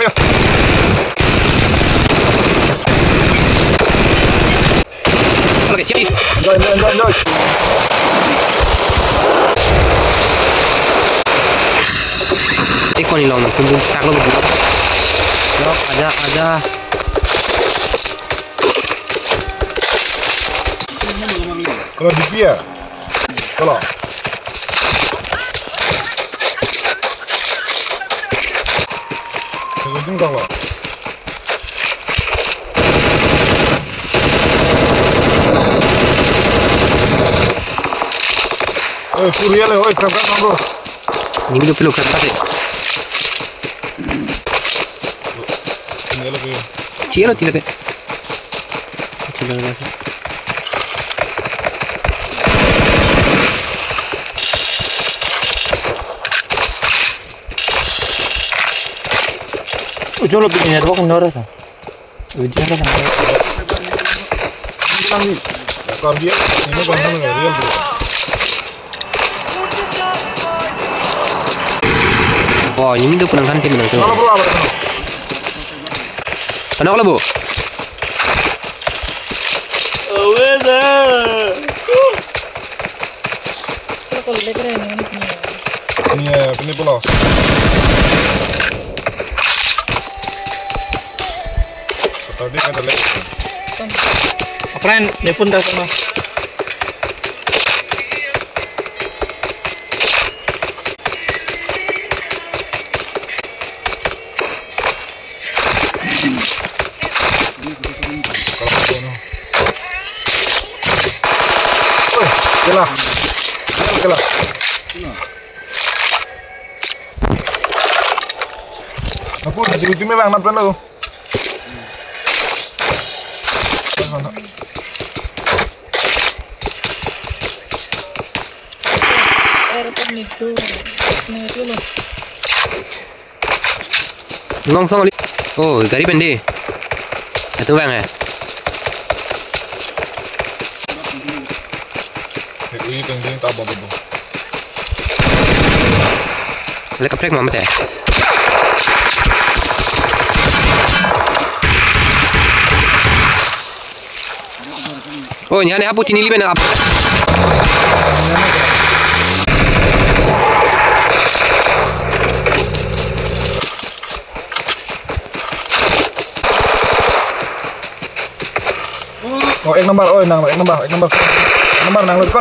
kayo. Kalau kecil. Enjoy. Kau ni lawan sungguh tak lo berdua. Jawab aja. Kalau di dia, kalau ujung kalau Kuriya le, kerap bro. Ini dulu perlu kerap sih. Ini lagi. Ciro tidak. Ciro lagi. Ujung lebih ini ada kan Nora kan? Ujung ada kan? Ini kalau dia ini kan real bro. Oh, ini tuh penang kantin benar tuh. Halo bro, apa? Kenapa lah bu? Ini pulau. Tadi ada lagi. Apaan? Nelfon dah sama. Kela. Aku di ujungnya bang, nampak lo. Ngong song oh, gari pendek. Itu bang ya. Ini penting tak apa-apa. Boleh keprek Muhammad ya. Oh, ini apa sini liben apa? Oh, ek number, nang lut ko.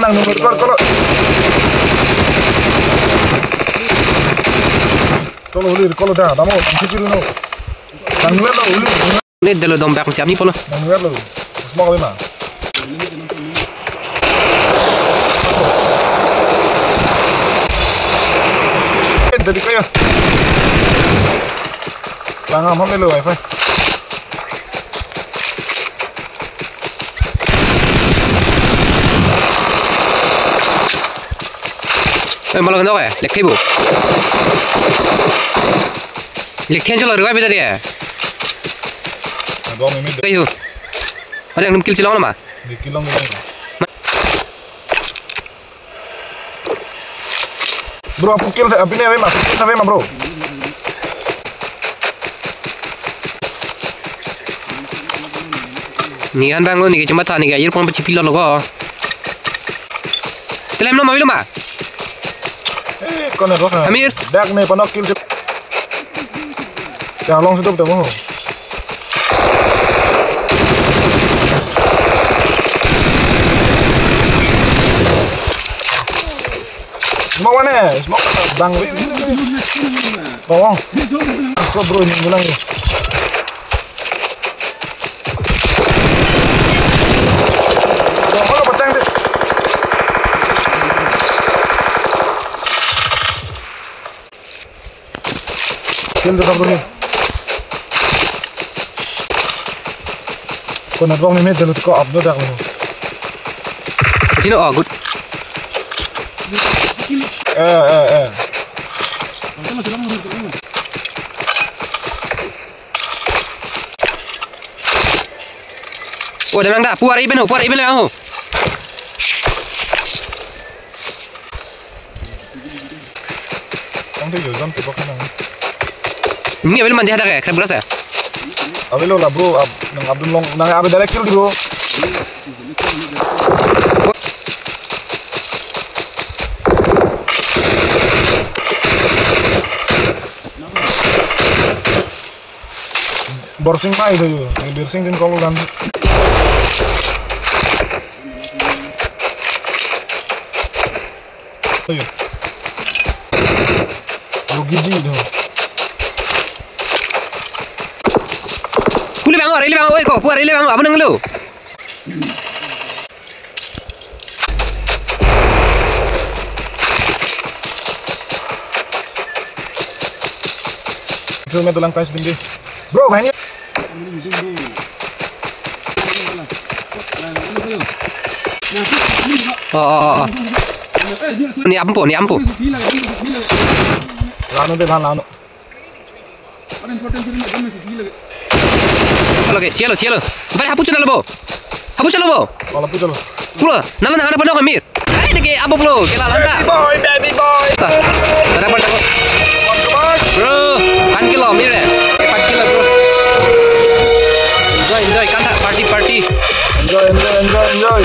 Kalau dah, tamu, kecil no. Nang lut lo, uli. Ini dulu dompet siap nih polo. Nang lut lo, semua kali mah. Tadi kayo. Tangam ham lo wifi. Malah kenapa ya? Lek ibu. Lek kenjo lah ruai bedari ya. Abang ini. Kayu. Ada yang 6 kilo silang nama? Di kilang ini. Bro, aku kill apa ini mas? Sampai mah bro. Nih kan bang lo nih kecamatan nih air pun bercipil lo kok. Kelem lo mau mah? Con này có hả? Amir. Đạc này có nó kill chứ. Chào long YouTube được không? Smoke mana? Smoke bang. Bawang. Bro ini bilang ni. Bawang petang tu. Kill the bro ni. Kau nak bawang ni meh dulu kau upload dah kau. Sino oh good. Oh, dah dah. Puar iben lah. Không thấy rồi dân thì có khả năng. Ini abel manja ada kayak beras ya? Abi lo lah bro, nang Abdul Long, nang abi direct kill di bro. Borsing mai itu, borsing din kalau kan. Ayo. Lo giji itu. Puli bang, oi kok, puar bang, apa nang lu? Cuma tulang tais bindi. Bro, mainnya. Oh. Ni ampo. Lano deh, lano. Cielo. Vai hapu chalo bo. Kalau pun calo. Pulo, nana pano kamir. Ay, nake apo pulo, kela lanta. Baby boy. Tara pa tako. Bro, 1 kilo mire. 5 kilo bro. Enjoy, kanta party. Enjoy.